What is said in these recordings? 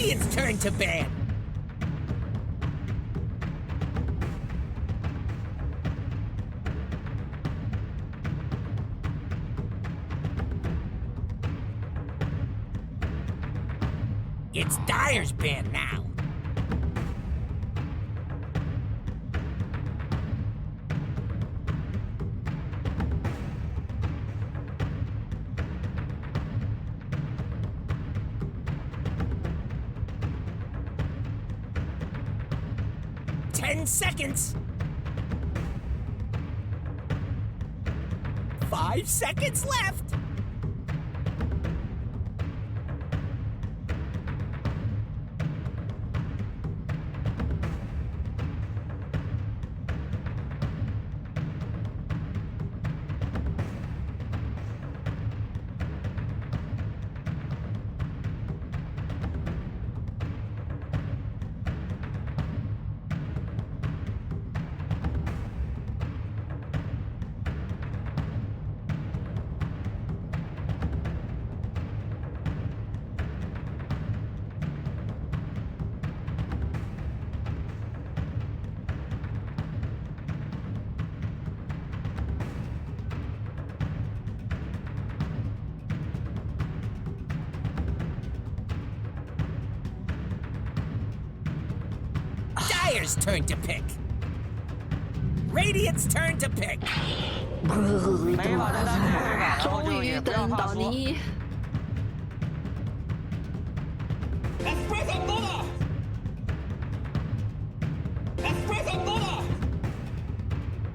Radiant's turn to ban. It's Dire's ban now. Ten seconds. 5 seconds left. Dire's turn to pick. Radiant's turn to pick. 终于等到你。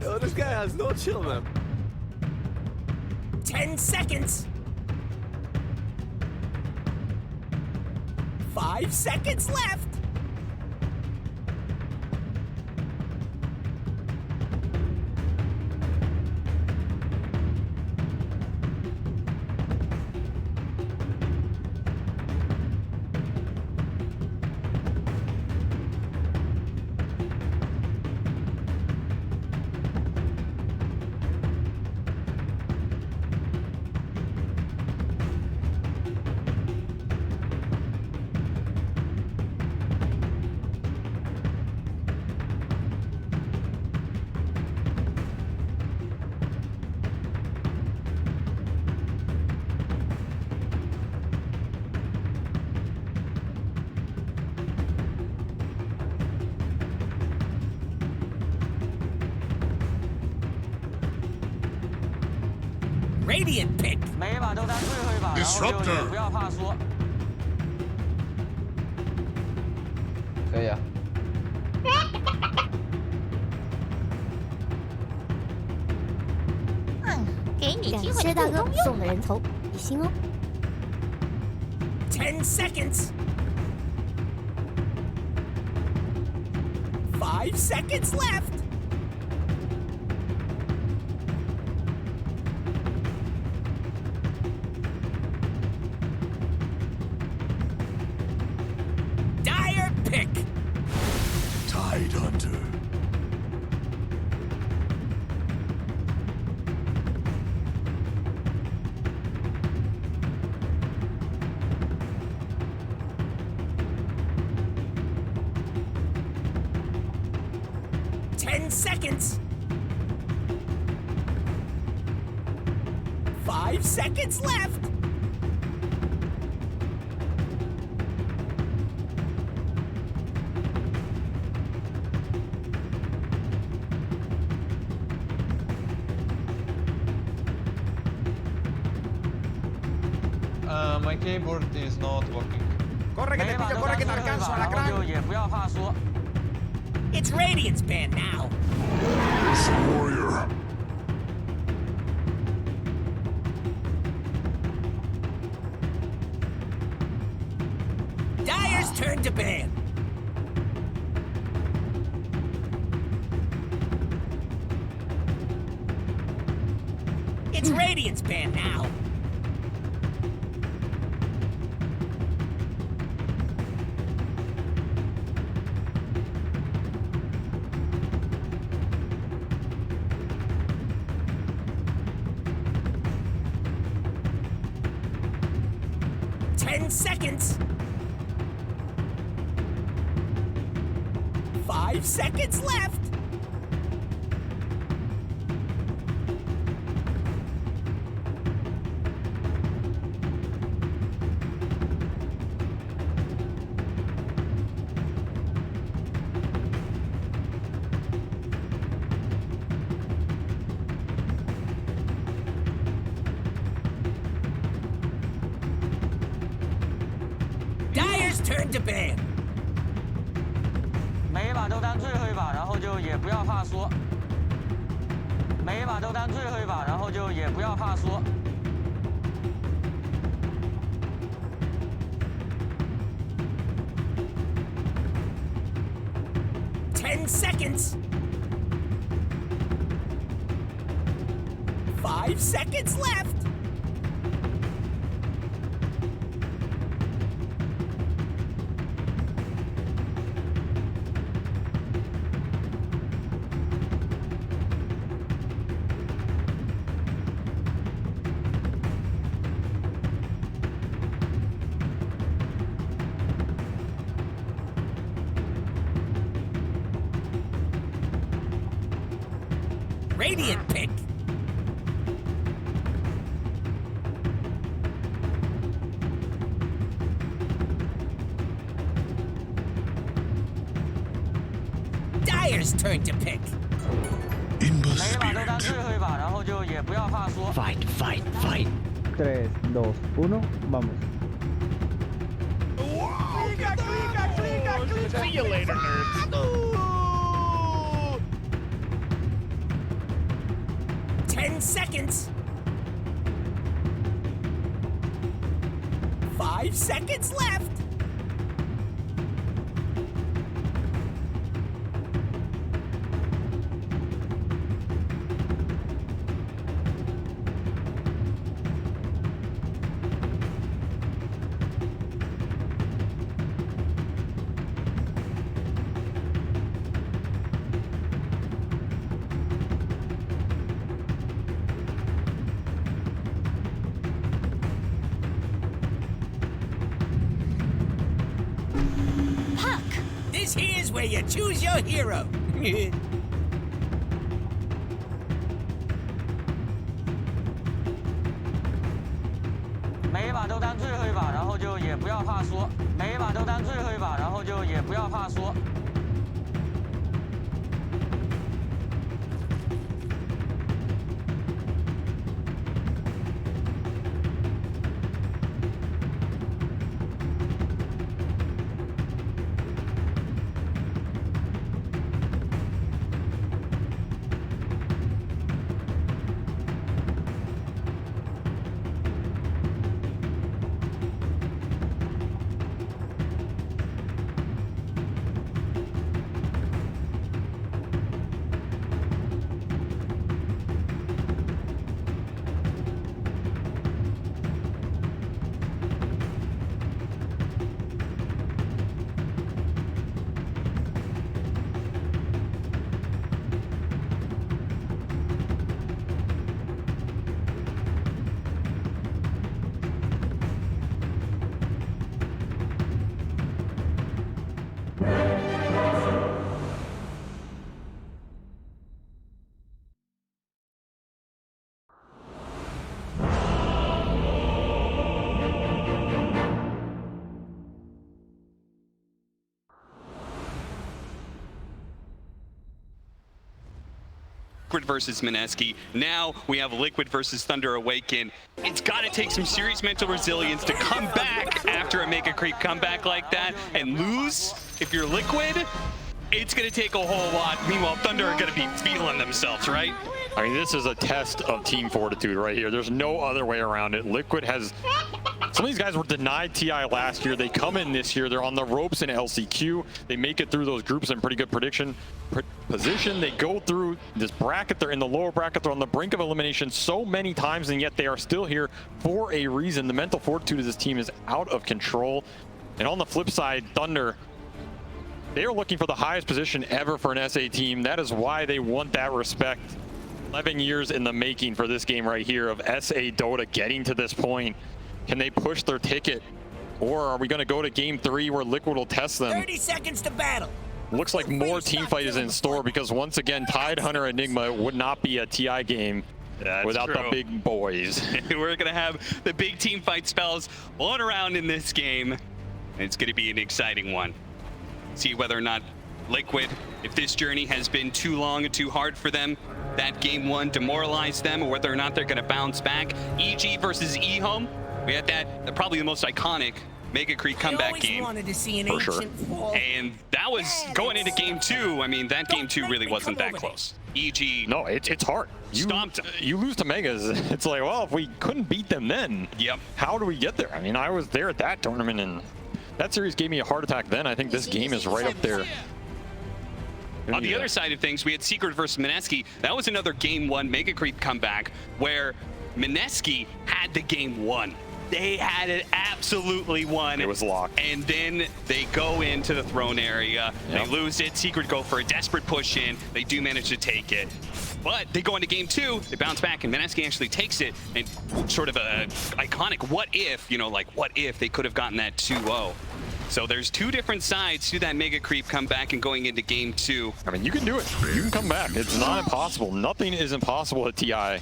Oh, this guy has no chill, man. 10 seconds. 5 seconds left. Radiant pick. 每一把都当最后一把，然后就不要怕输。可以啊。给你机会大哥送的人头，比心哦。 10 seconds. 5 seconds left. Dire pick. Tide Hunter. Seconds. 5 seconds left. My keyboard is not working. Corre que te pillo, corre que te alcanzo, alacrán. It's Radiant's ban now. Warrior. Dire's turn to ban. It's Radiant's ban now. Seconds. 5 seconds left. Dyer's turn to ban. 每一把都当最后一把，然后就也不要怕输。每一把都当最后一把，然后就也不要怕输。10 seconds. 5 seconds left. Radiant pick. Dyer's turn to pick. 每一把都当最后一把，然后就也不要怕输。 Fight, fight, fight. 3, 2, 1, vamos. See you later, nerds. 10 seconds. 5 seconds left. This here's where you choose your hero. 每一把都当最后一把，然后就也不要怕输。每一把都当最后一把，然后就也不要怕输。Liquid versus Mineski. Now we have Liquid versus Thunder Awaken. It's got to take some serious mental resilience to come back after a make a creep comeback like that and lose. If you're Liquid, it's going to take a whole lot. Meanwhile, Thunder are going to be feeling themselves, right? I mean, this is a test of team fortitude right here. There's no other way around it. Liquid has... Some of these guys were denied TI last year. They come in this year. They're on the ropes in LCQ. They make it through those groups in pretty good position. They go through this bracket. They're in the lower bracket. They're on the brink of elimination so many times, and yet they are still here for a reason. The mental fortitude of this team is out of control. And on the flip side, Thunder, they are looking for the highest position ever for an SA team. That is why they want that respect. 11 years in the making for this game right here of SA Dota getting to this point. Can they push their ticket? Or are we going to go to game 3 where Liquid will test them? 30 seconds to battle. looks like more team fight is in store because once again, Tidehunter Enigma would not be a TI game without the big boys. We're gonna have the big team fight spells blowing around in this game. It's gonna be an exciting one. See whether or not Liquid, if this journey has been too long and too hard for them, that game one demoralized them, or whether or not they're gonna bounce back. EG versus eHome, we had that, probably the most iconic Mega Creek comeback game. Wanted to see an For sure. fall. And that was going into game two. I mean, that game two really wasn't that close. EG. No, it's hard. You Stomped them. You lose to Megas. It's like, well, if we couldn't beat them then, how do we get there? I mean, I was there at that tournament, and that series gave me a heart attack then. I think this game is right up there. On the other side of things, we had Secret versus Mineski. That was another game one Mega Creep comeback where Mineski had the game one. They had it absolutely won. It was locked. And then they go into the throne area. They lose it. Secret go for a desperate push in. They do manage to take it. But they go into game two, they bounce back, and Mineski actually takes it, and sort of a iconic what if, you know, like what if they could have gotten that 2-0. So there's two different sides to that Mega Creep comeback and going into game two. I mean, you can do it. You can come back. It's not impossible. Nothing is impossible at TI.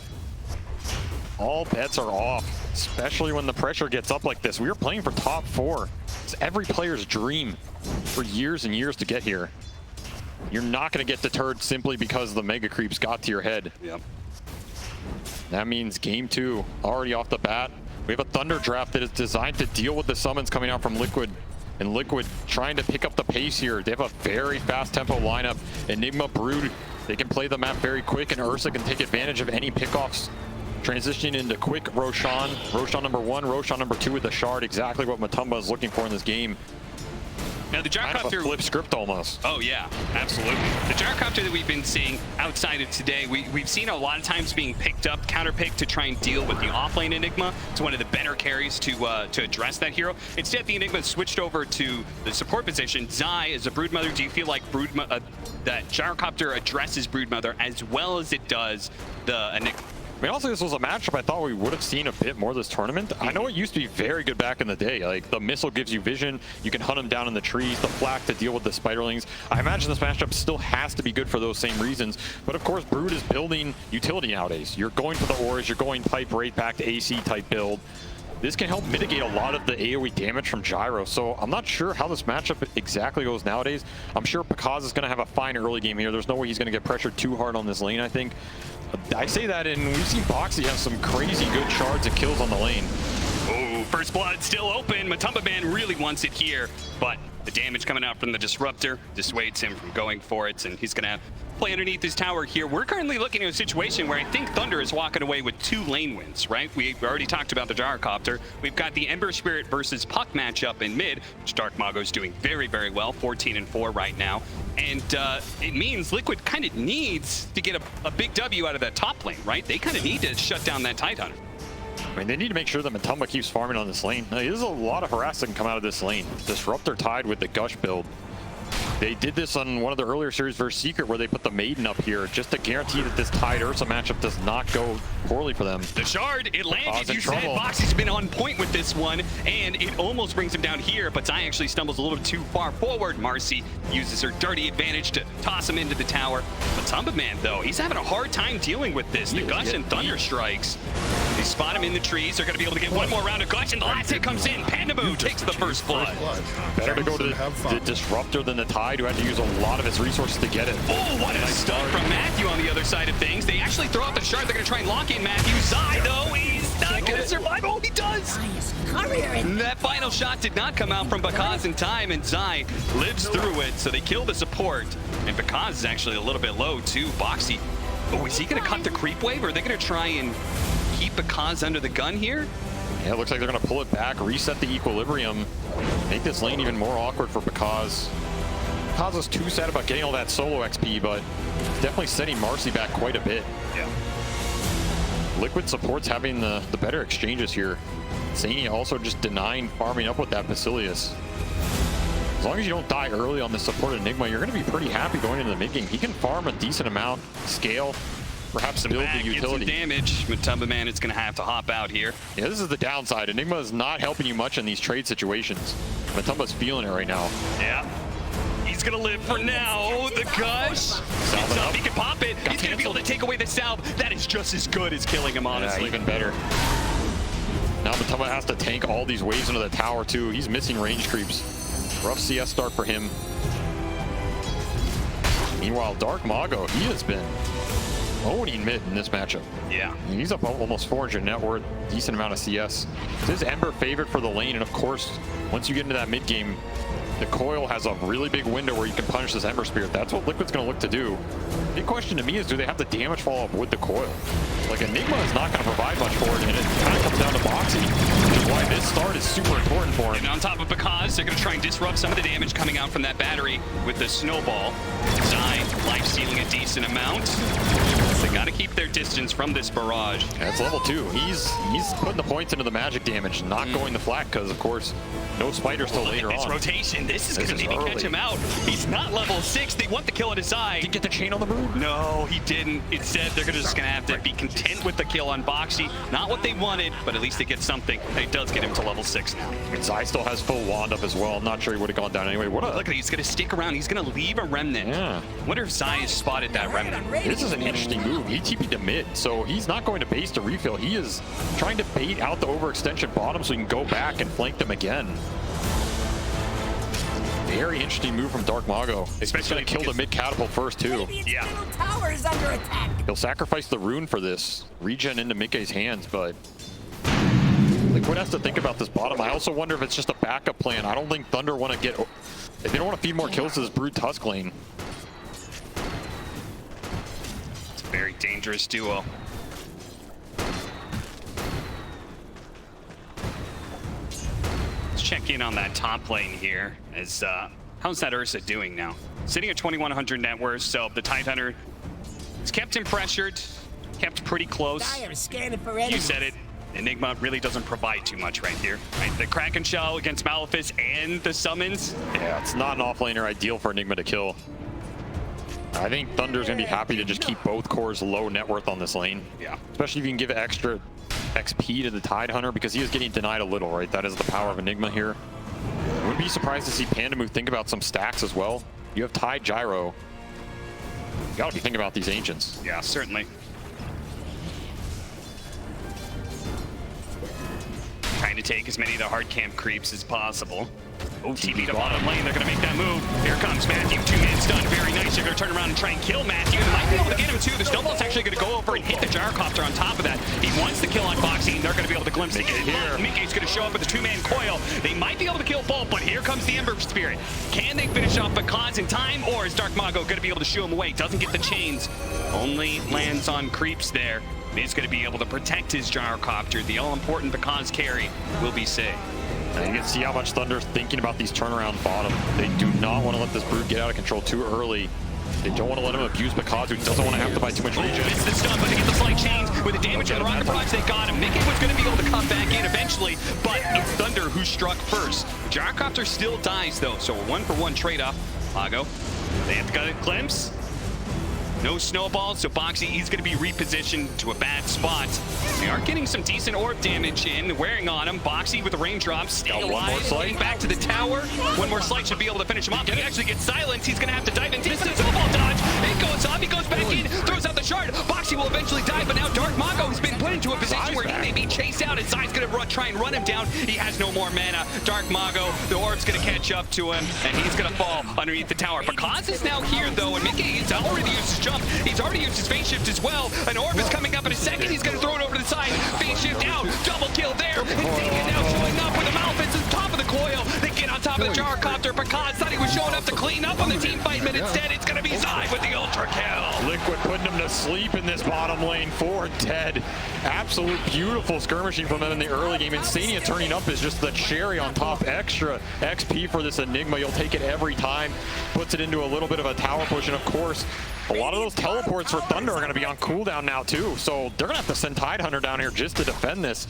All bets are off, especially when the pressure gets up like this. We were playing for top 4. It's every player's dream for years and years to get here. You're not going to get deterred simply because the Mega Creeps got to your head. Yep. That means game 2 already off the bat. We have a Thunder draft that is designed to deal with the summons coming out from Liquid. And Liquid trying to pick up the pace here. They have a very fast tempo lineup. Enigma, Brood, they can play the map very quick, and Ursa can take advantage of any pickoffs. Transitioning into quick Roshan. Roshan number 1, Roshan number 2 with the shard. Exactly what Matumba is looking for in this game. Now the Kind of a gyrocopter flip script almost. Oh yeah, absolutely. The gyrocopter that we've been seeing outside of today, we've seen a lot of times being picked up, counterpicked to try and deal with the offlane Enigma. It's one of the better carries to address that hero. Instead, the Enigma switched over to the support position. Zai is a Broodmother. Do you feel like that gyrocopter addresses Broodmother as well as it does the Enigma? I mean, also, this was a matchup I thought we would have seen a bit more this tournament. I know it used to be very good back in the day. Like, the missile gives you vision. You can hunt them down in the trees. The flak to deal with the spiderlings. I imagine this matchup still has to be good for those same reasons. But, of course, Brood is building utility nowadays. You're going for the ores. You're going pipe right back to AC type build. This can help mitigate a lot of the AoE damage from Gyro. So I'm not sure how this matchup exactly goes nowadays. I'm sure Pakaz is going to have a fine early game here. There's no way he's going to get pressured too hard on this lane, I think. I say that, and we've seen Bo3 have some crazy good shards and kills on the lane. Oh, first blood still open. Matumba Man really wants it here, but the damage coming out from the Disruptor dissuades him from going for it, and he's going to play underneath his tower here. We're currently looking at a situation where I think Thunder is walking away with 2 lane wins, right? We already talked about the Gyrocopter. We've got the Ember Spirit versus Puck matchup in mid, which Dark Mago's doing very, very well, 14-4 right now. And it means Liquid kind of needs to get a big W out of that top lane, right? They kind of need to shut down that Tidehunter. I mean, they need to make sure that Matumba keeps farming on this lane. Now, there's a lot of harass that can come out of this lane. Disruptor tied with the Gush build. They did this on one of the earlier series versus Secret where they put the Maiden up here just to guarantee that this Tide Ursa matchup does not go poorly for them. The shard, it landed. You said trouble. Bo3's been on point with this one, and it almost brings him down here, but Zai actually stumbles a little too far forward. Marcy uses her dirty advantage to toss him into the tower. Matumba Man, though, he's having a hard time dealing with this. The Gush and Thunder strikes. They spot him in the trees. They're going to be able to get one more round of Gush, and the last hit comes in. Pandamoo takes the first blood. Better to go to the Disruptor than the Tide, who had to use a lot of his resources to get it. Oh, what a stun from Matthew on the other side of things. They actually throw out the shard. They're going to try and lock in Matthew. Zai, though, he's not going to survive. Oh, he does. That final shot did not come out from Pakaz in time, and Zai lives through it, so they kill the support. And Pakaz is actually a little bit low, too. Bo3, oh, is he going to cut the creep wave, or are they going to try and keep Pakaz under the gun here? Yeah, it looks like they're going to pull it back, reset the equilibrium, make this lane even more awkward for Pakaz. Pakaz was too sad about getting all that solo XP, but definitely setting Marcy back quite a bit. Yeah. Liquid supports having the better exchanges here. Zany also just denying farming up with that Basilius. As long as you don't die early on the support Enigma, you're going to be pretty happy going into the mid game. He can farm a decent amount, scale, perhaps build the utility. Get some damage. Matumba Man is going to have to hop out here. Yeah, this is the downside. Enigma is not helping you much in these trade situations. Matumba's feeling it right now. Yeah. He's gonna live for now. The gush. It's up. He can pop it. He's gonna be able to take away the salve. That is just as good as killing him, honestly. Yeah, even better. Now Matamba has to tank all these waves into the tower too. He's missing range creeps. Rough CS start for him. Meanwhile, Dark Mago, he has been owning mid in this matchup. Yeah. He's up almost 400 net worth, decent amount of CS. This is Ember favored for the lane, and of course, once you get into that mid game, the coil has a really big window where you can punish this Ember Spirit. That's what Liquid's going to look to do. Big question to me is, do they have the damage follow-up with the coil? Like, Enigma is not going to provide much for it, and it kind of comes down to Bo3, which is why this start is super important for him. And on top of Bakaz, they're going to try and disrupt some of the damage coming out from that battery with the snowball. Zai life-stealing a decent amount. They got to keep their distance from this barrage. That's level 2. He's putting the points into the magic damage, not going the flat, because, of course, no spiders till later this on. Rotation, this is going to maybe catch him out. He's not level 6. They want the kill on his side. Did he get the chain on the move? No, he didn't. Instead, they're just going to have to be content with the kill on Bo3. Not what they wanted, but at least they get something. And it does get him to level 6 now. And Zai still has full wand up as well. I'm not sure he would have gone down anyway. What a... Look at it. He's going to stick around. He's going to leave a remnant. Yeah. Wonder if Zai has spotted that remnant. This is an interesting move. He TP'd to mid, so he's not going to base to refill. He is trying to bait out the overextension bottom so he can go back and flank them again. Very interesting move from Dark Mago. Especially kill the mid catapult first too. Yeah. Tower is under attack. He'll sacrifice the rune for this. Regen into Mikkei's hands, but Liquid has to think about this bottom. I also wonder if it's just a backup plan. I don't think Thunder want to get... If they don't want to feed more kills to this Brood Tusk lane. It's a very dangerous duo. Let's check in on that top lane here. As how's that Ursa doing now? Sitting at 2,100 net worth, so the Tidehunter has kept him pressured, kept pretty close. I am scanning for You enemies. said it. Enigma really doesn't provide too much right here. Right? The Kraken Shell against Malefice and the summons. Yeah, it's not an offlaner ideal for Enigma to kill. I think Thunder's going to be happy to just keep both cores low net worth on this lane. Yeah. Especially if you can give extra XP to the Tidehunter, because he is getting denied a little, right? That is the power of Enigma here. I wouldn't be surprised to see Pandamu think about some stacks as well. You have Tide Gyro. You gotta be thinking about these Ancients. Yeah, certainly. Trying to take as many of the hard camp creeps as possible. Oh, TP to bottom lane. They're going to make that move. Here comes Matthew. 2-man stun. Very nice. They're going to turn around and try and kill Matthew. They might be able to get him too. The snowball's actually going to go over and hit the gyrocopter on top of that. He wants the kill on Bo3, and they're going to be able to glimpse it here. Mikkei's going to show up with a 2-man coil. They might be able to kill both, but here comes the Ember Spirit. Can they finish off Bakaz in time, or is Dark Mago going to be able to shoo him away? Doesn't get the chains. Only lands on creeps there. He's going to be able to protect his gyrocopter. The all-important Bakaz carry will be safe. And you can see how much Thunder's thinking about these turnaround bottom. They do not want to let this Brood get out of control too early. They don't want to let him abuse Bakaz, who doesn't want to have to buy too much regen. Missed the stun, but they get the slight chains. With the damage on the rocket barrage, they got him. Mikkei was going to be able to come back in eventually, but it's Thunder who struck first. The gyrocopter still dies, though, so a 1-for-1 trade-off. Mago, they have to get a glimpse. No snowballs, so Bo3, he's going to be repositioned to a bad spot. They are getting some decent orb damage in, wearing on him. Bo3 with the raindrops, staying alive, getting back to the tower. One more slight should be able to finish him off. He actually gets silenced. He's going to have to dive in deep. Snowball dodge. It goes off. He goes back in, throws out the shard. Bo3 will eventually die, but now Dark Mago has been put into a position where he may be chased out. And Zai's going to try and run him down. He has no more mana. Dark Mago, the orb's going to catch up to him, and he's going to fall underneath the tower. Bakaz is now here, though, and Mikkei has already used his jump. He's already used his phase shift as well. An orb is coming up in a second. He's going to throw it over to the side. Phase shift out. Double kill there. And Zika now showing up with the Malefice on top of the coil. They get on top of the gyrocopter. Bakaz thought he was showing up to clean up on the team fight, but instead it's going to be Zai with the ultra kill. Liquid putting him to sleep in this bottom lane. 4 dead. Absolute beautiful skirmishing from them in the early game. Insania turning up is just the cherry on top. Extra XP for this Enigma. You'll take it every time. Puts it into a little bit of a tower push, and of course, a lot of those teleports for Thunder are going to be on cooldown now too, so they're going to have to send Tidehunter down here just to defend this.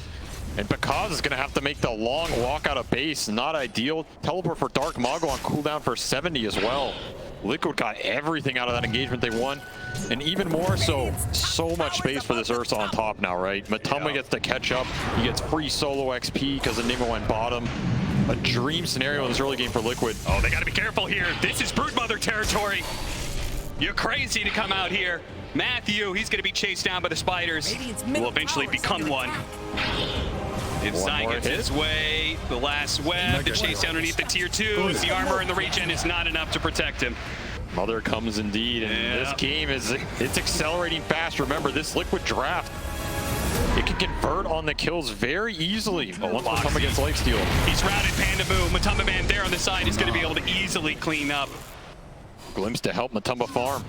And Bakaz is going to have to make the long walk out of base. Not ideal. Teleport for Dark Mago on cooldown for 70 as well. Liquid got everything out of that engagement they won. And even more so much space for this Ursa on top now, right? Matamba gets to catch up. He gets free solo XP because Enigma went bottom. a dream scenario in this early game for Liquid. Oh, they got to be careful here. This is Broodmother territory. You're crazy to come out here. Matthew, he's going to be chased down by the spiders. Will eventually become one. If Zai gets his way, the last web, the chase down underneath the tier 2s, the armor in the regen is not enough to protect him. Mother comes indeed, and this game it's accelerating fast. Remember, this Liquid draft, it can convert on the kills very easily. But once Matumba gets lifesteal, he's routed Panda Boo. Matumba Man there on the side is going to be able to easily clean up. Glimpse to help Matumba farm.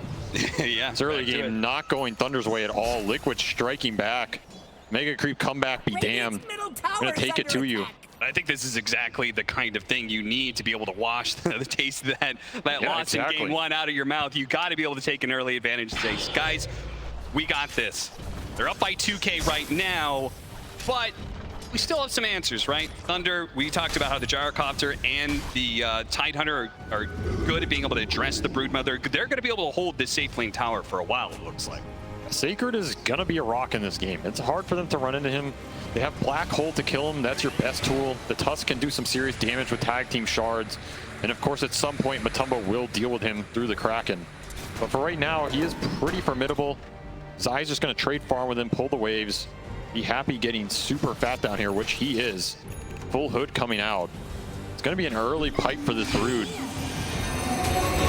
Yeah, this early game not going Thunder's way at all. Liquid striking back. Mega Creep comeback be damned. I'm gonna take it to you. I think this is exactly the kind of thing you need to be able to wash the taste of that loss in game 1 out of your mouth. You got to be able to take an early advantage and say, guys, we got this. They're up by 2K right now, but we still have some answers, right? Thunder, we talked about how the Gyrocopter and the Tidehunter are good at being able to address the Broodmother. They're going to be able to hold this safe lane tower for a while, it looks like. Sacred is gonna be a rock in this game. It's hard for them to run into him. They have Black Hole to kill him. That's your best tool. The Tusk can do some serious damage with tag team shards. And of course, at some point, Matumba will deal with him through the Kraken. But for right now, he is pretty formidable. Zai's just gonna trade farm with him, pull the waves, be happy getting super fat down here, which he is. Full hood coming out. It's gonna be an early pipe for this Brood.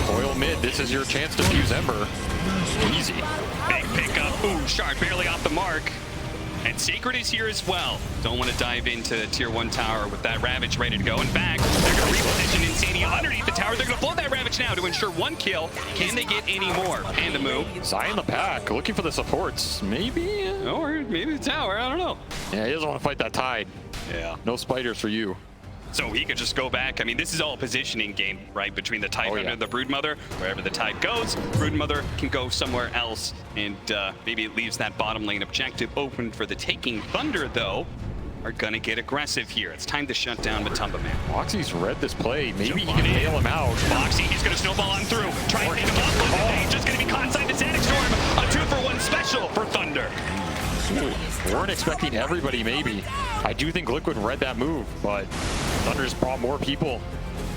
Coil mid, this is your chance to fuse Ember. Easy. Big pickup. Ooh, Shard barely off the mark. And Sacred is here as well. Don't want to dive into the tier 1 tower with that Ravage ready to go. In fact, they're going to reposition Insania underneath the tower. They're going to blow that Ravage now to ensure 1 kill. Can they get any more? And the move. Zai in the pack, looking for the supports. Maybe? Or maybe the tower, I don't know. Yeah, he doesn't want to fight that Tide. Yeah. No spiders for you. So he could just go back. I mean, this is all a positioning game, right? Between the Tidehunter and the Broodmother. Wherever the Tide goes, Broodmother can go somewhere else. And maybe it leaves that bottom lane objective open for the taking. Thunder, though, are going to get aggressive here. It's time to shut down Matumba Man. Moxie's read this play. Maybe he can bail him out. Moxie, he's going to snowball on through. Try and hit him up. He's just going to be caught inside the Static Storm. A 2-for-1 special for Thunder. Ooh, weren't expecting everybody, maybe. I do think Liquid read that move, but Thunder's brought more people.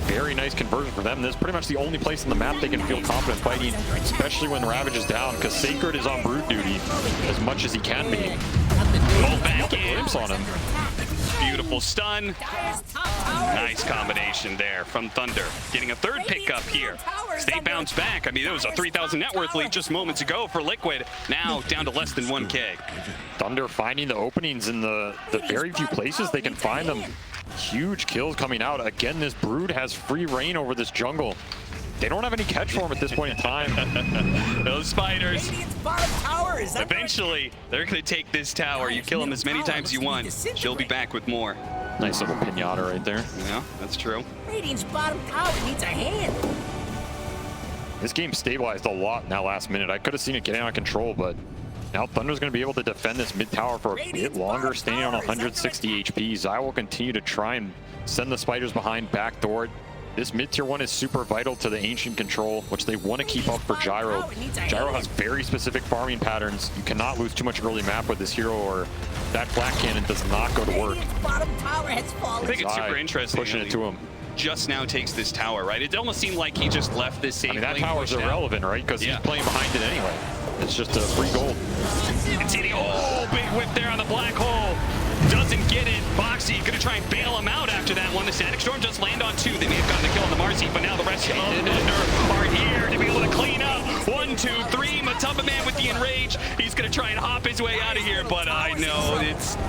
Very nice conversion for them. This is pretty much the only place on the map they can feel confident fighting, especially when Ravage is down, because Sacred is on Brood duty as much as he can be. Pull back in. Glimpse on him. Beautiful stun. Nice combination there from Thunder. Getting a 3rd pickup here. Stay bounce back. I mean, it was a 3,000 net worth lead just moments ago for Liquid. Now down to less than 1K. Thunder finding the openings in the very few places they can find them. Huge kills coming out. Again, this Brood has free reign over this jungle. They don't have any catch for him at this point in time. Those spiders. Eventually, they're going to take this tower. You kill them as many times as you want. She'll be back with more. Nice little pinata right there. Yeah, that's true. Radiant's bottom tower needs a hand. This game stabilized a lot in that last minute. I could have seen it getting out of control, but now Thunder's going to be able to defend this mid tower for a bit longer, standing on 160 HP. Zai will continue to try and send the spiders behind, backdoor it. This mid tier 1 is super vital to the Ancient control, which they want to keep up for Gyro. Gyro has very specific farming patterns. You cannot lose too much early map with this hero, or that flat cannon does not go to work. I think it's super interesting. Pushing it to him. Just now takes this tower, right? It almost seemed like he just left this safe lane. I mean, that tower's irrelevant, right? Because he's playing behind it anyway. It's just a free gold. And see the big whip there on the Black Hole. Doesn't get it. Boxy gonna try and bail him out after that one. The Static Storm just land on 2. They may have gotten the kill on the Marcy, but now the rest of Thunder are here to be able to clean up. 1, 2, 3. Matumba Man with the enrage. He's gonna try and hop his way out of here, but I know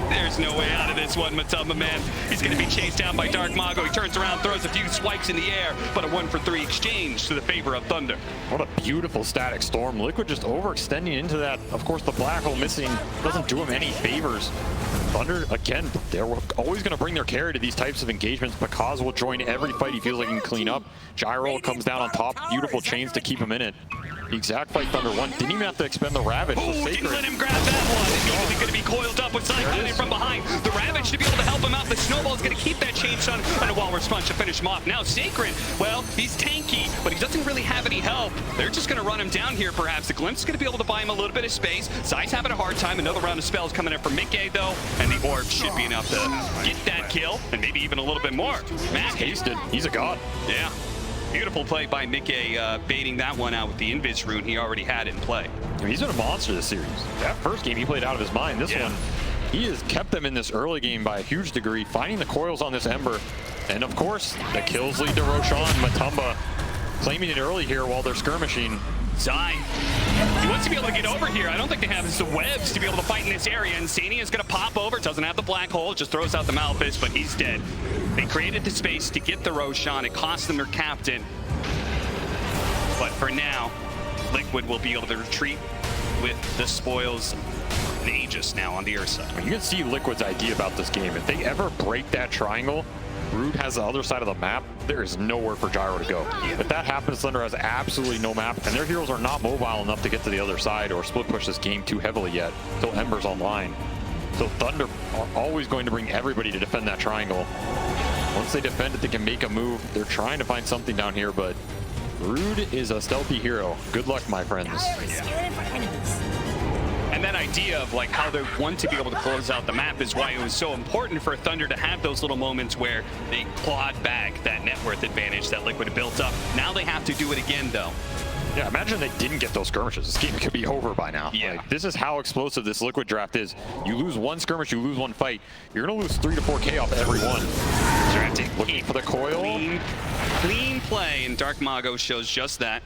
there's no way out of this one, Matumba Man. He's gonna be chased down by Dark Mago. He turns around, throws a few swipes in the air, but a 1-for-3 exchange to the favor of Thunder. What a beautiful Static Storm. Liquid just overextending into that. Of course, the Black Hole missing doesn't do him any favors. Thunder, again, they're always going to bring their carry to these types of engagements. Bakaz will join every fight he feels like he can clean up. Gyro comes down on top. Beautiful chains to keep him in it. The exact fight Thunder won. Didn't even have to expend the Ravage. Oh, didn't let him grab that one. Immediately going to be coiled up with Zai coming in from behind. The Ravage to be able to help him out. The Snowball's going to keep that chain stun and a wall response to finish him off. Now Sacred, well, he's tanky, but he doesn't really have any help. They're just going to run him down here, perhaps. The Glimpse is going to be able to buy him a little bit of space. Zai's having a hard time. Another round of spells coming in from Mickey, though, and the Orb should be enough to get that kill, and maybe even a little bit more. Matt Hasted. He's a god. Yeah. Beautiful play by Mickey, baiting that one out with the Invis rune he already had in play. I mean, he's been a monster this series. That first game, he played out of his mind. This one, he has kept them in this early game by a huge degree, finding the coils on this Ember. And of course, the kills lead to Roshan. Matumba claiming it early here while they're skirmishing. Zai, he wants to be able to get over here. I don't think they have the webs to be able to fight in this area. And Sania is going to pop over, doesn't have the black hole, just throws out the Malphus, but he's dead. They created the space to get the Roshan. It cost them their captain. But for now, Liquid will be able to retreat with the spoils and Aegis now on the Ursa. You can see Liquid's idea about this game. If they ever break that triangle, Brood has the other side of the map, there is nowhere for Gyro to go. If that happens, Thunder has absolutely no map, and their heroes are not mobile enough to get to the other side or split push this game too heavily yet, until Ember's online. So Thunder are always going to bring everybody to defend that triangle. Once they defend it, they can make a move. They're trying to find something down here, but Brood is a stealthy hero. Good luck, my friends. And that idea of like how they want to be able to close out the map is why it was so important for Thunder to have those little moments where they clawed back that net worth advantage that Liquid had built up. Now they have to do it again, though. Yeah, imagine they didn't get those skirmishes. This game could be over by now. Yeah. Like, this is how explosive this Liquid draft is. You lose one skirmish, you lose one fight. You're going to lose 3 to 4K off every one. Drafting. Looking for the coil. Clean play, and Dark Mago shows just that.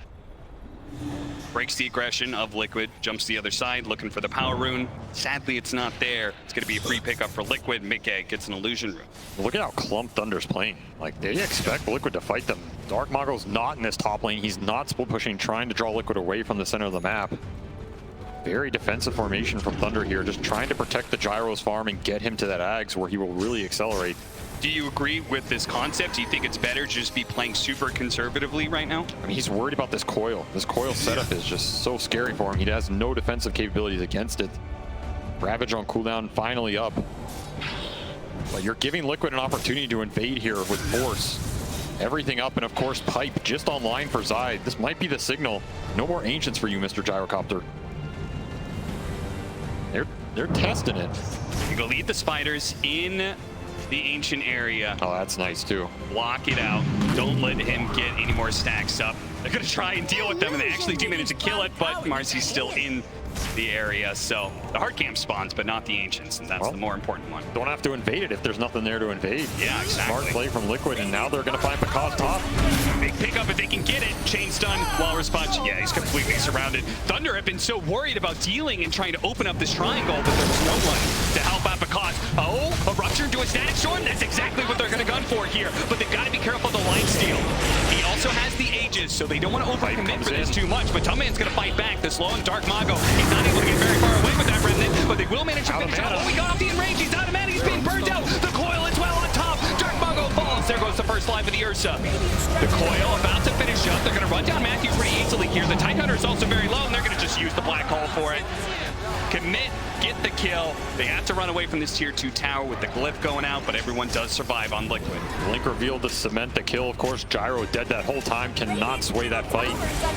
Breaks the aggression of Liquid, jumps to the other side, looking for the power rune. Sadly, it's not there. It's going to be a free pickup for Liquid. Mickey gets an illusion rune. Look at how clumped Thunder's playing. Like, they expect Liquid to fight them. Dark Mago's not in this top lane. He's not split pushing, trying to draw Liquid away from the center of the map. Very defensive formation from Thunder here, just trying to protect the Gyro's farm and get him to that Ags where he will really accelerate. Do you agree with this concept? Do you think it's better to just be playing super conservatively right now? I mean, he's worried about this coil. This coil setup is just so scary for him. He has no defensive capabilities against it. Ravage on cooldown, finally up. But you're giving Liquid an opportunity to invade here with force. Everything up, and of course, Pipe just online for Zai. This might be the signal. No more Ancients for you, Mr. Gyrocopter. They're testing it. You go lead the spiders in the ancient area. Oh, that's nice too. Block it out. Don't let him get any more stacks up. They're going to try and deal with them, and they actually do manage to kill it, but Marcy's still in the area. So the hard camp spawns, but not the Ancients, and that's the more important one. Don't have to invade it if there's nothing there to invade. Yeah, exactly. Smart play from Liquid, and now they're going to find Picard's top. Big pickup if they can get it. Chain stun, wall response. Yeah, he's completely surrounded. Thunder have been so worried about dealing and trying to open up this triangle that there was no one to help out Picard. Oh, a rupture into a static storm. That's exactly what they're going to gun for here, but they've got to be careful of the line steal. He also has the Aegis, so they don't want to overcommit for this too much, but Tumman's going to fight back. This low and Dark Mago, he's not able to get very far away with that remnant, but they will manage to finish out. Oh, we got off the in-range. He's out of mana. He's being burned out. The coil is well on top. Dark Mago falls. There goes the first life of the Ursa. The coil about to finish up. They're going to run down Matthew pretty easily here. The Tidehunter is also very low, and they're going to just use the black hole for it. Commit, get the kill. They have to run away from this tier 2 tower with the glyph going out, but everyone does survive on Liquid. Link revealed to cement the kill. Of course, Gyro dead that whole time, cannot sway that fight.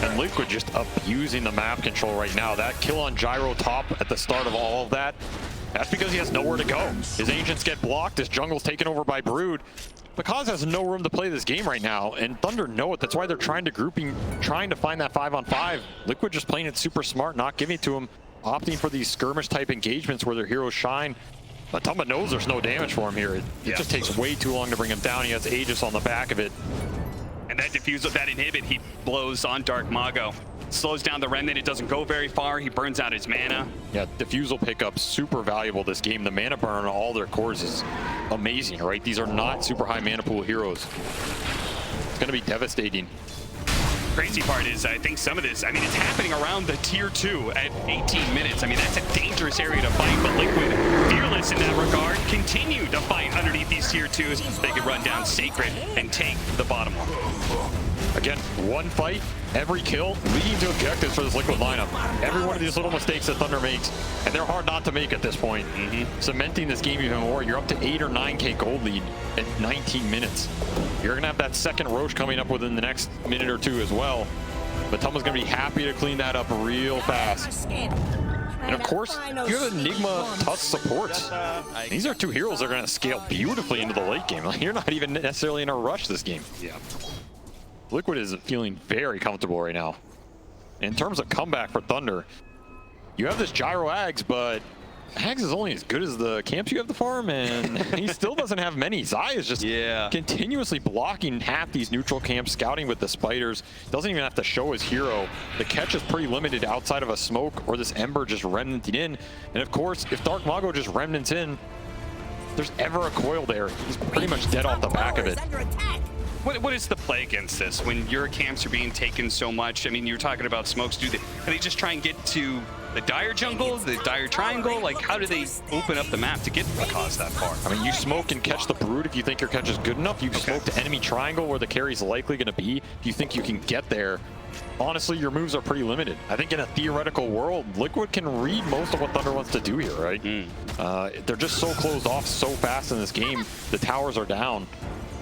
And Liquid just abusing the map control right now. That kill on Gyro top at the start of all of that, that's because he has nowhere to go. His Ancients get blocked, his jungle's taken over by Brood. Because has no room to play this game right now, and Thunder know it. That's why they're trying to find that 5-on-5. Liquid just playing it super smart, not giving it to him, opting for these skirmish type engagements where their heroes shine. But Tumba knows there's no damage for him here. It just takes way too long to bring him down. He has Aegis on the back of it. And that diffuse with that inhibit, he blows on Dark Mago. Slows down the remnant, it doesn't go very far. He burns out his mana. Yeah, diffusal pickup, super valuable this game. The mana burn on all their cores is amazing, right? These are not super high mana pool heroes. It's gonna be devastating. Crazy part is, I think some of this, I mean, it's happening around the tier 2 at 18 minutes. I mean, that's a dangerous area to fight, but Liquid, fearless in that regard, continue to fight underneath these tier 2s. They could run down Sacred and take the bottom one. Again, one fight, every kill, leading to objectives for this Liquid lineup. Every one of these little mistakes that Thunder makes, and they're hard not to make at this point. Cementing this game even more. You're up to 8 or 9K gold lead at 19 minutes. You're going to have that second Roche coming up within the next minute or two as well. But Tumba's going to be happy to clean that up real fast. And of course, you have Enigma Tusk supports. These are two heroes that are going to scale beautifully into the late game. Like, you're not even necessarily in a rush this game. Yeah. Liquid is feeling very comfortable right now. In terms of comeback for Thunder, you have this Gyro Ags, but Ags is only as good as the camps you have to farm, and he still doesn't have many. Zai is just continuously blocking half these neutral camps, scouting with the spiders. Doesn't even have to show his hero. The catch is pretty limited outside of a smoke or this Ember just remnanting in. And of course, if Dark Mago just remnants in, if there's ever a coil there, he's pretty much dead off the back of it. What is the play against this when your camps are being taken so much? I mean, you're talking about smokes. Do they just try and get to the dire jungle, the dire triangle? Like, how do they open up the map to get across that far? I mean, you smoke and catch the brood if you think your catch is good enough. You smoke the enemy triangle where the carry's likely going to be. If you think you can get there, honestly, your moves are pretty limited. I think in a theoretical world, Liquid can read most of what Thunder wants to do here, right? They're just so closed off so fast in this game. The towers are down.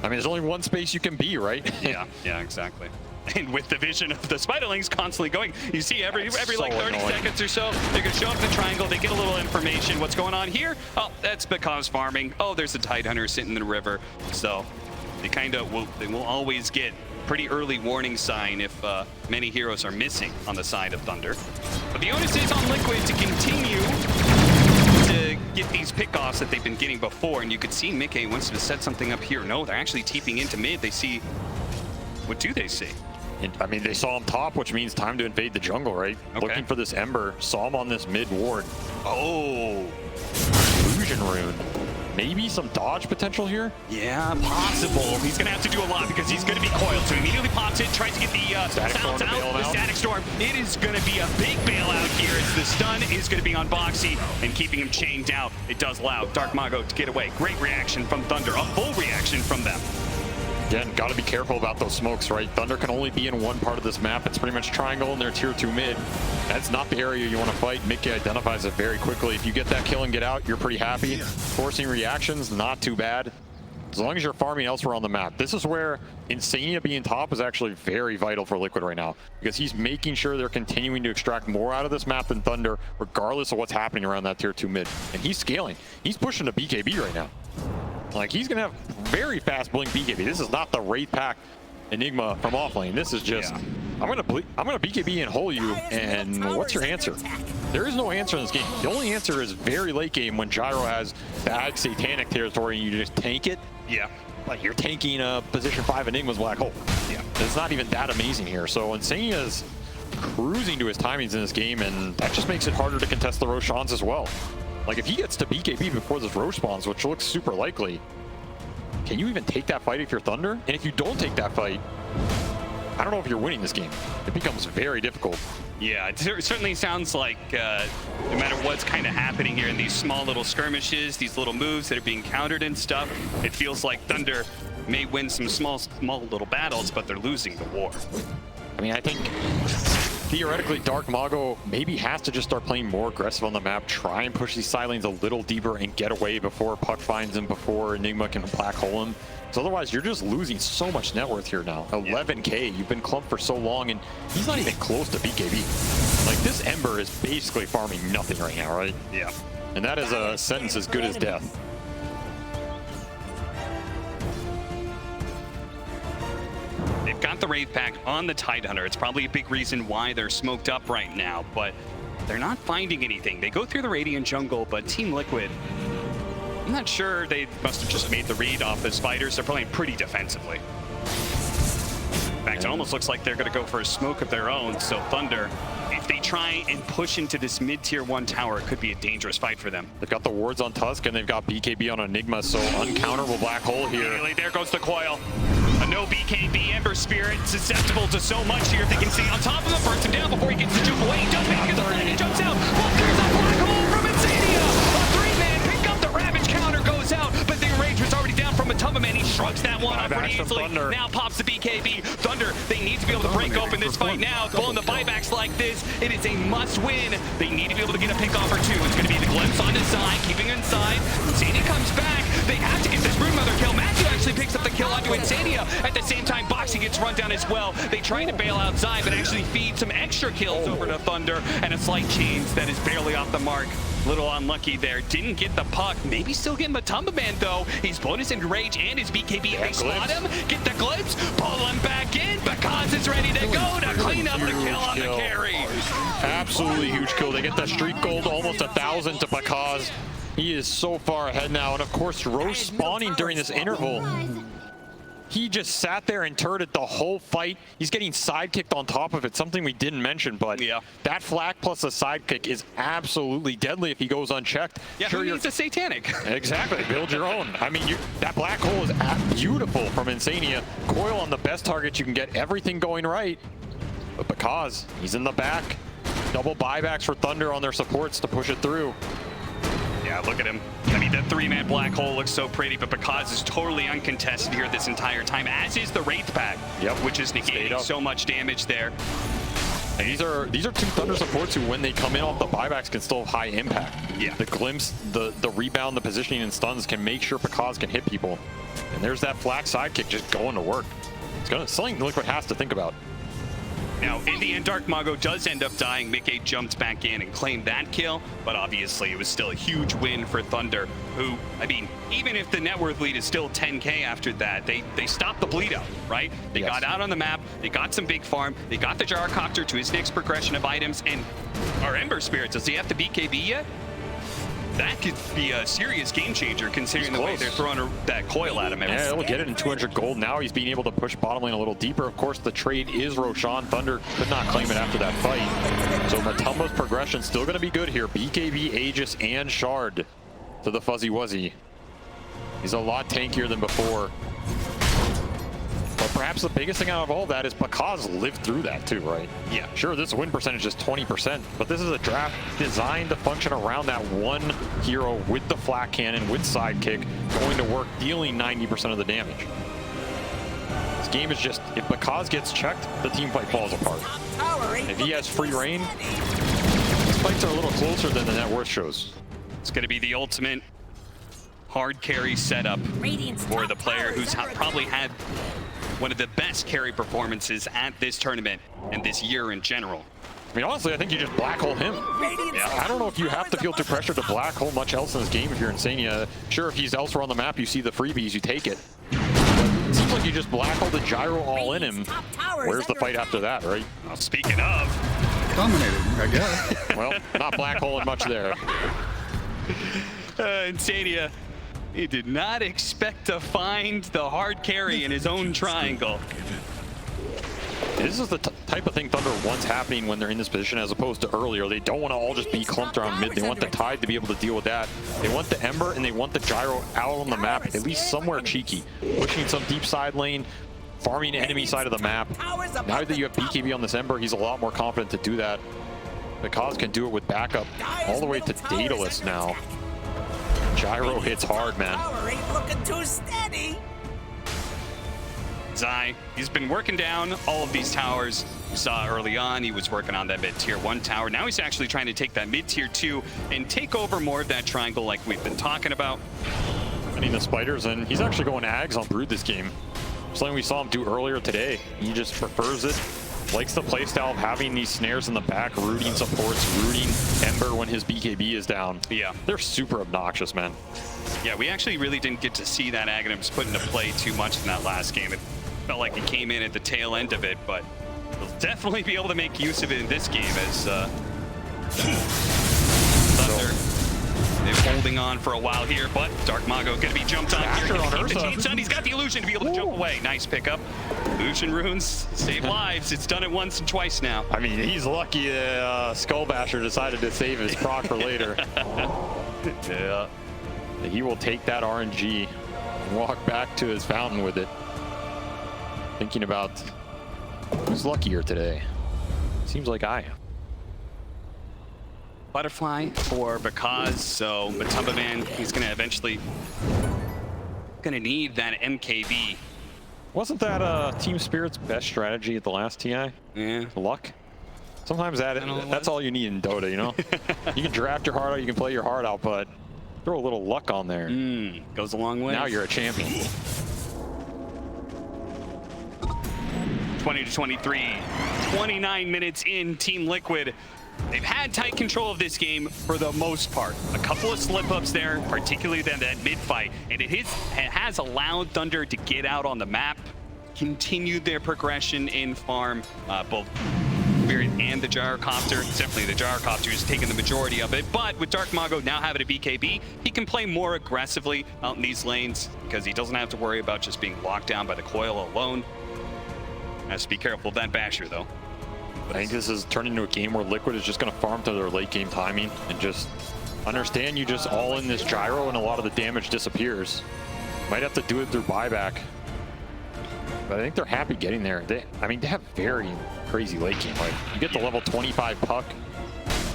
I mean, there's only one space you can be, right? yeah, exactly. And with the vision of the Spiderlings constantly going, you see every so like 30 annoying. seconds or so, they can show up the triangle, they get a little information. What's going on here? Oh, that's because farming. Oh, there's a Tidehunter sitting in the river. So they will always get pretty early warning sign if many heroes are missing on the side of Thunder. But the onus is on Liquid to continue to get these pickoffs that they've been getting before, and you could see Mickey wants to set something up here. No, they're actually TPing into mid. They see, what do they see? I mean, they saw him top, which means time to invade the jungle, right? Okay. Looking for this Ember, saw him on this mid ward. Oh, Illusion Rune. Maybe some dodge potential here? yeah, possible. He's gonna have to do a lot because he's gonna be coiled. So he immediately pops it, tries to get the sounds out, the Static Storm. It is gonna be a big bailout here as the stun is gonna be on Boxy and keeping him chained down. It does allow Dark Mago to get away. Great reaction from Thunder, a full reaction from them. Again, got to be careful about those smokes, right? Thunder can only be in one part of this map. It's pretty much triangle and their tier 2 mid. That's not the area you want to fight. Mickey identifies it very quickly. If you get that kill and get out, you're pretty happy. Forcing reactions, not too bad. As long as you're farming elsewhere on the map. This is where Insania being top is actually very vital for Liquid right now, because he's making sure they're continuing to extract more out of this map than Thunder, regardless of what's happening around that tier 2 mid. And he's scaling. He's pushing to BKB right now. Like, he's gonna have very fast blink BKB. This is not the Wraith Pack Enigma from offlane. This is just, I'm gonna BKB and hole you, and what's your answer? There is no answer in this game. The only answer is very late game when Gyro has bad satanic territory and you just tank it. Yeah. Like, you're tanking a position 5 Enigma's black hole. Yeah. It's not even that amazing here. So Insania's cruising to his timings in this game, and that just makes it harder to contest the Roshans as well. Like, if he gets to BKB before this Roche spawns, which looks super likely, can you even take that fight if you're Thunder? And if you don't take that fight, I don't know if you're winning this game. It becomes very difficult. Yeah, it certainly sounds like no matter what's kind of happening here in these small little skirmishes, these little moves that are being countered and stuff, it feels like Thunder may win some small little battles, but they're losing the war. I mean, I think theoretically, Dark Mago maybe has to just start playing more aggressive on the map, try and push these side lanes a little deeper and get away before Puck finds him, before Enigma can black hole him. So otherwise, you're just losing so much net worth here now. 11K, you've been clumped for so long, and he's not even close to BKB. Like, this Ember is basically farming nothing right now, right? Yeah. And that is a sentence as good as death. They've got the Wraith Pack on the Tidehunter. It's probably a big reason why they're smoked up right now, but they're not finding anything. They go through the Radiant Jungle, but Team Liquid, I'm not sure. They must have just made the read off the spiders. They're playing pretty defensively. In fact, it almost looks like they're going to go for a smoke of their own, so Thunder, if they try and push into this mid-tier 1 tower, it could be a dangerous fight for them. They've got the wards on Tusk, and they've got BKB on Enigma, so uncounterable black hole here. Immediately, there goes the coil. A no BKB Ember Spirit, susceptible to so much here. If they can stay on top of him, burns him down before he gets to jump away. He does make it to the flag, he jumps out. Well, there's a black hole from Insania. A 3-man pick up the Ravage counter goes out, but the Rager's already down from a Tumbaman. He shrugs that that one up Buybacks pretty from easily. Thunder. Now pops the BKB. Thunder, they need to be able to break open this fight now. Blowing the buybacks like this, it is a must-win. They need to be able to get a pick off or two. It's going to be the glimpse on the side, keeping it inside. Insania comes back. They have to get this Broodmother kill. Matthew actually picks up the kill onto Insania. At the same time, Boxy gets run down as well. They try to bail outside, but actually feed some extra kills over to Thunder, and a slight change that is barely off the mark. Little unlucky there. Didn't get the puck. Maybe still getting Matumba Man though. He's bonus into rage and his BKB. They spot him. Get the glimpse. Pull him back in because it's ready to go to clean up the kill on the carry. Absolutely huge kill. They get the streak gold, almost 1,000 to Bakaz. He is so far ahead now. And of course, Roche spawning during this interval. He just sat there and turreted the whole fight. He's getting sidekicked on top of it, something we didn't mention, but yeah, that flak plus a sidekick is absolutely deadly if he goes unchecked. Yeah, sure, who needs a satanic? Exactly, build your own. I mean, that black hole is beautiful from Insania. Coil on the best target, you can get everything going right. But because he's in the back, double buybacks for Thunder on their supports to push it through. Yeah, look at him. I mean, the three-man black hole looks so pretty, but Bakaz is totally uncontested here this entire time, as is the Wraith Pack, which is negating so much damage there. And these are two Thunder supports who, when they come in off the buybacks, can still have high impact. Yeah. The glimpse, the rebound, the positioning, and stuns can make sure Bakaz can hit people. And there's that flak sidekick just going to work. It's something Liquid has to think about. Now, in the end, Dark Mago does end up dying. Mickey jumped back in and claimed that kill, but obviously it was still a huge win for Thunder, who, I mean, even if the net worth lead is still 10K after that, they stopped the bleed out, right? They got out on the map, they got some big farm, they got the Gyrocopter to his next progression of items, and our Ember Spirit, does he have the BKB yet? That could be a serious game changer considering the way they're throwing that coil at him. Yeah, he'll get it in 200 gold. Now he's being able to push bottom lane a little deeper. Of course, the trade is Roshan. Thunder could not claim it after that fight. So Matumba's progression still going to be good here. BKB, Aegis, and Shard to the Fuzzy Wuzzy. He's a lot tankier than before. But perhaps the biggest thing out of all that is Bakaz lived through that too, right? Yeah. Sure, this win percentage is 20%, but this is a draft designed to function around that one hero with the flak cannon, with sidekick, going to work, dealing 90% of the damage. This game is just, if Bakaz gets checked, the team fight falls apart. If he has free reign, these fights are a little closer than the net worth shows. It's going to be the ultimate hard carry setup for the player who's probably had one of the best carry performances at this tournament and this year in general. I mean, honestly, I think you just black hole him. Yeah, I don't know if you have to feel too pressured to black hole much else in this game if you're Insania. Sure, if he's elsewhere on the map, you see the freebies, you take it. But it seems like you just black hole the gyro all in him. Where's the fight after that, right? Well, speaking of... Dominating, I guess. Well, not black holing much there. Insania, he did not expect to find the hard carry in his own triangle. This is the type of thing Thunder wants happening when they're in this position as opposed to earlier. They don't want to all just be clumped around mid. They want the Tide to be able to deal with that. They want the Ember and they want the Gyro out on the map, at least somewhere cheeky. Pushing some deep side lane, farming enemy side of the map. Now that you have BKB on this Ember, he's a lot more confident to do that. Bakaz can do it with backup all the way to Daedalus now. Gyro hits hard, man. Looking too steady. Zai, he's been working down all of these towers. You saw early on, he was working on that mid-tier 1 tower. Now he's actually trying to take that mid-tier 2 and take over more of that triangle like we've been talking about. Running the spiders, and he's actually going Ags on Brood this game. Something we saw him do earlier today. He just prefers it. Likes the playstyle of having these snares in the back, rooting supports, rooting Ember when his BKB is down. Yeah. They're super obnoxious, man. Yeah, we actually really didn't get to see that Aghanims put into play too much in that last game. It felt like it came in at the tail end of it, but we'll definitely be able to make use of it in this game as Thunder. They're holding on for a while here, but Dark Mago going to be jumped on here. He's got the illusion to be able to jump away. Nice pickup. Illusion runes save lives. It's done it once and twice now. I mean, he's lucky Skullbasher decided to save his proc for later. Yeah. He will take that RNG and walk back to his fountain with it. Thinking about who's luckier today. Seems like I am. Butterfly for Bakaz, so Matumba Man, he's going to eventually need that MKB Wasn't that Team Spirit's best strategy at the last TI? Yeah. Luck? Sometimes that's all you need in Dota, you know? You can draft your heart out, you can play your heart out, but throw a little luck on there. Goes a long way. Now you're a champion. 20 to 23, 29 minutes in, Team Liquid. They've had tight control of this game for the most part. A couple of slip-ups there, particularly that mid-fight, and it has allowed Thunder to get out on the map, continued their progression in farm, both Spirit and the Gyrocopter. Definitely the Gyrocopter is taking the majority of it, but with Dark Mago now having a BKB, he can play more aggressively out in these lanes because he doesn't have to worry about just being locked down by the coil alone. Has to be careful of that basher, though. I think this is turning into a game where Liquid is just going to farm to their late game timing and just understand you just all in this gyro and a lot of the damage disappears. Might have to do it through buyback. But I think they're happy getting there. I mean, they have very crazy late game. Like, you get the level 25 puck,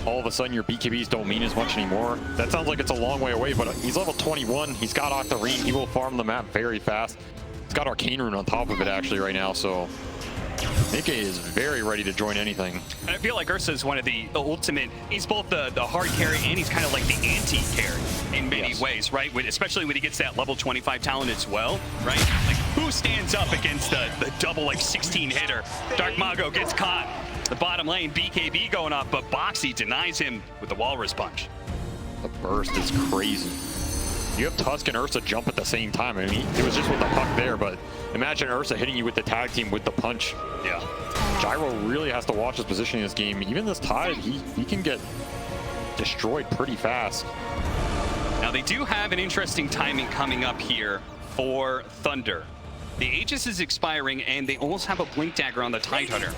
all of a sudden your BKBs don't mean as much anymore. That sounds like it's a long way away, but he's level 21. He's got Octarine. He will farm the map very fast. He's got Arcane Rune on top of it actually right now, so Nikke is very ready to join anything. And I feel like Ursa is one of the ultimate, he's both the hard carry and he's kind of like the anti-carry in many ways, right? Especially when he gets that level 25 talent as well, right? Like, who stands up against the double like 16 hitter? Dark Mago gets caught. The bottom lane, BKB going off, but Bo3 denies him with the Walrus Punch. The burst is crazy. You have Tusk and Ursa jump at the same time. I mean, it was just with the puck there, but imagine Ursa hitting you with the tag team with the punch. Yeah. Gyro really has to watch his position in this game. Even this Tide, he can get destroyed pretty fast. Now they do have an interesting timing coming up here for Thunder. The Aegis is expiring, and they almost have a Blink Dagger on the Tidehunter.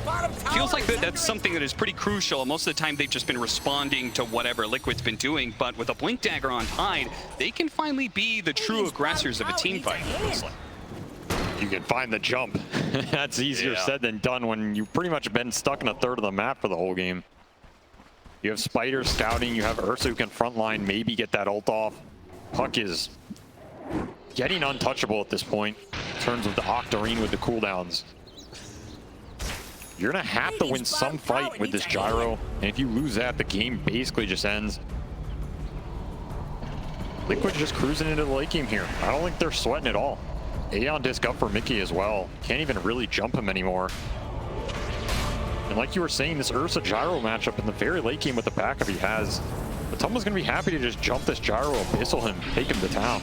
Feels like that's something that is pretty crucial. Most of the time, they've just been responding to whatever Liquid's been doing, but with a Blink Dagger on Tide, they can finally be the true aggressors of a team fight, it looks like. You can find the jump. That's easier said than done when you've pretty much been stuck in a third of the map for the whole game. You have Spider scouting, you have Ursa who can frontline, maybe get that ult off. Puck is getting untouchable at this point in terms of the Octarine with the cooldowns. You're gonna have to win some fight with this gyro, and if you lose that, the game basically just ends. Liquid just cruising into the late game here. I don't think they're sweating at all. Aeon disc up for Mickey as well. Can't even really jump him anymore. And like you were saying, this Ursa gyro matchup in the very late game with the backup he has, but someone's gonna be happy to just jump this gyro, abyssal him, take him to town.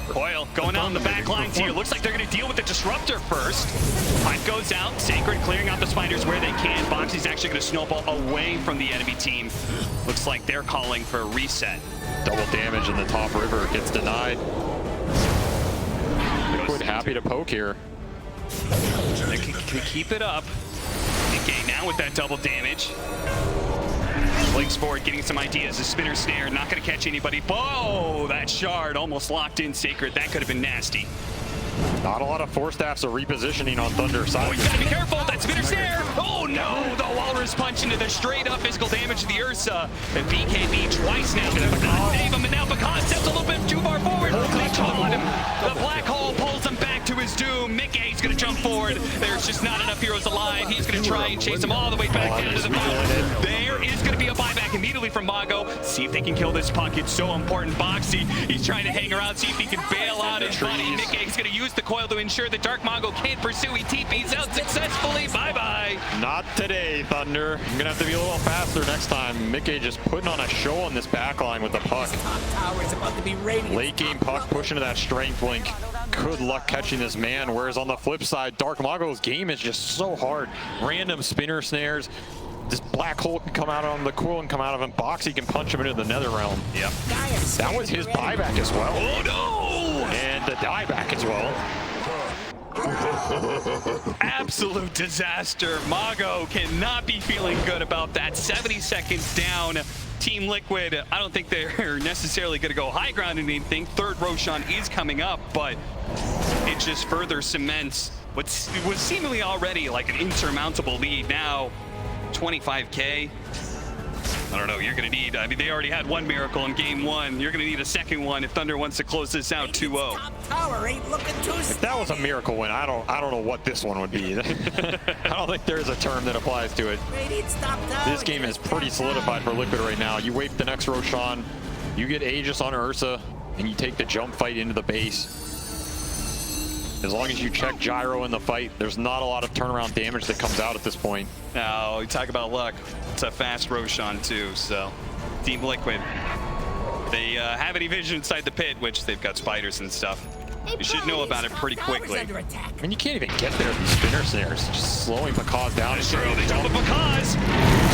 Coil going out on the back lines here. Looks like they're going to deal with the Disruptor first. Pipe goes out. Sacred clearing out the Spiders where they can. Bo3's actually going to snowball away from the enemy team. Looks like they're calling for a reset. Double damage in the top river gets denied. Liquid happy to poke here. They can keep it up. Nikke now with that double damage. Blake's forward, getting some ideas. The spinner snare, not going to catch anybody. Oh, that shard almost locked in Sacred. That could have been nasty. Not a lot of Force Staffs are repositioning on Thunder's side. Oh, you gotta be careful. That spinner snare. Oh no, the Walrus punch into the straight up physical damage to the Ursa. And BKB twice now. Gonna save him, and now Bakan steps a little bit too far forward. They caught him. The black hole pulls him back to his doom. Mickey's gonna jump forward. There's just not enough heroes alive. He's gonna try and chase him all the way back down to the bottom. There is gonna be a buyback immediately from Mago. See if they can kill this puck. It's so important. Bo3, he's trying to hang around, see if he can bail out his buddy. Mickey's gonna use the coil to ensure that Dark Mago can't pursue. He TP's out successfully. Bye-bye. Not today, Thunder. I'm gonna have to be a little faster next time. Mickey just putting on a show on this backline with the puck. Late game puck pushing to that strength link. Good luck catching this man. Whereas on the flip side, Dark Mago's game is just so hard. Random spinner snares. This black hole can come out of him, the coil can come out of him. Bo3 can punch him into the nether realm. Yep. That was his buyback as well. Oh no! And the dieback as well. Absolute disaster. Mago cannot be feeling good about that. 70 seconds down. Team Liquid, I don't think they're necessarily going to go high ground in anything. Third Roshan is coming up, but it just further cements what was seemingly already like an insurmountable lead. Now 25K. I don't know. You're going to need, I mean, they already had one miracle in game 1. You're going to need a second one if Thunder wants to close this out 2-0. Top tower ain't looking too If that was a miracle win, I don't know what this one would be. I don't think there's a term that applies to it. This game is pretty solidified for Liquid right now. You wait the next Roshan, you get Aegis on Ursa, and you take the jump fight into the base. As long as you check Gyro in the fight, there's not a lot of turnaround damage that comes out at this point. Now, you talk about luck. It's a fast Roshan too, so Team Liquid. They have any vision inside the pit, which they've got spiders and stuff. You should know about it pretty quickly. I mean, you can't even get there with these spinner snares. Just slowing Pakaz down. That's true, they jump with Pakaz.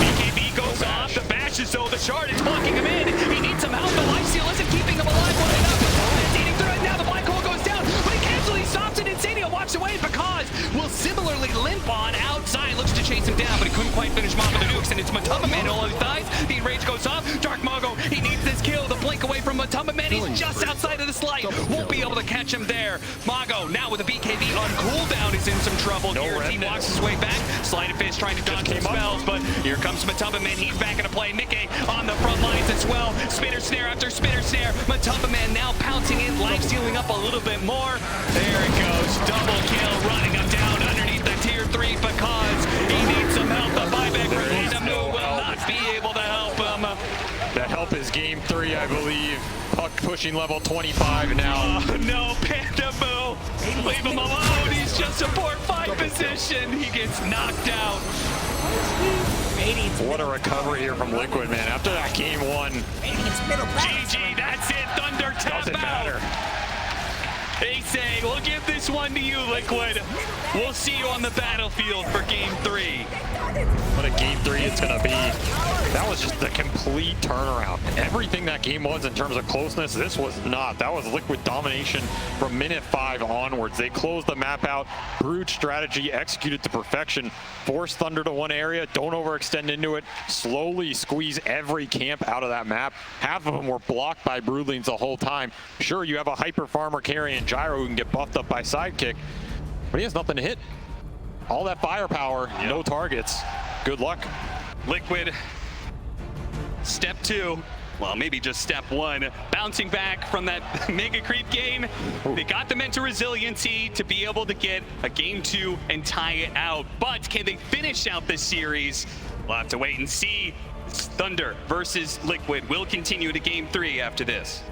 BKB goes off, the bash is though, the shard is blocking him in. He needs some help, the life steal isn't keeping him alive. What enough? Eating through it now, the black hole goes down, but he cancels, he stops it, Insania walks away. Pakaz will similarly limp on outside, looks to chase him down, but he couldn't quite finish him off with the nukes, and it's Matamba Man all his thighs. The enrage goes off, Dark Mago, he needs this kill, the blink away from Matamba Man, he's just outside of the slide, won't be able to catch him there. Mago, now with a BKB on cooldown, is in some trouble here as he walks his way back. Sleight of Fist trying to dodge some spells, but here comes Matamba Man, he's back into play. Mickey on the front lines as well. Spinner snare after spinner snare. Matamba Man now pouncing in, life stealing up a little bit more. There it goes, double kill, running him down underneath the tier 3 because he needs some help. The buyback from Panda will not be able to help him. The help is game 3, I believe. Puck pushing level 25 now. Oh no, Panda Boo! Leave him alone, he's just support 5 position. He gets knocked out. What a recovery here from Liquid, man. After that game 1. GG, that's it, Thunder tap Doesn't matter. They say, we'll give this one to you, Liquid. We'll see you on the battlefield for game 3. What a game 3 it's gonna be. That was just a complete turnaround. Everything that game was in terms of closeness, this was not. That was Liquid domination from minute 5 onwards. They closed the map out, brewed strategy, executed to perfection, forced Thunder to one area, don't overextend into it, slowly squeeze every camp out of that map. Half of them were blocked by Broodlings the whole time. Sure, you have a hyper farmer carrying Gyro who can get buffed up by Sidekick, but he has nothing to hit. All that firepower, no targets. Good luck. Liquid, step 2. Well, maybe just step 1. Bouncing back from that mega creep game. They got the mental resiliency to be able to get a game 2 and tie it out. But can they finish out this series? We'll have to wait and see. Thunder versus Liquid will continue to game 3 after this.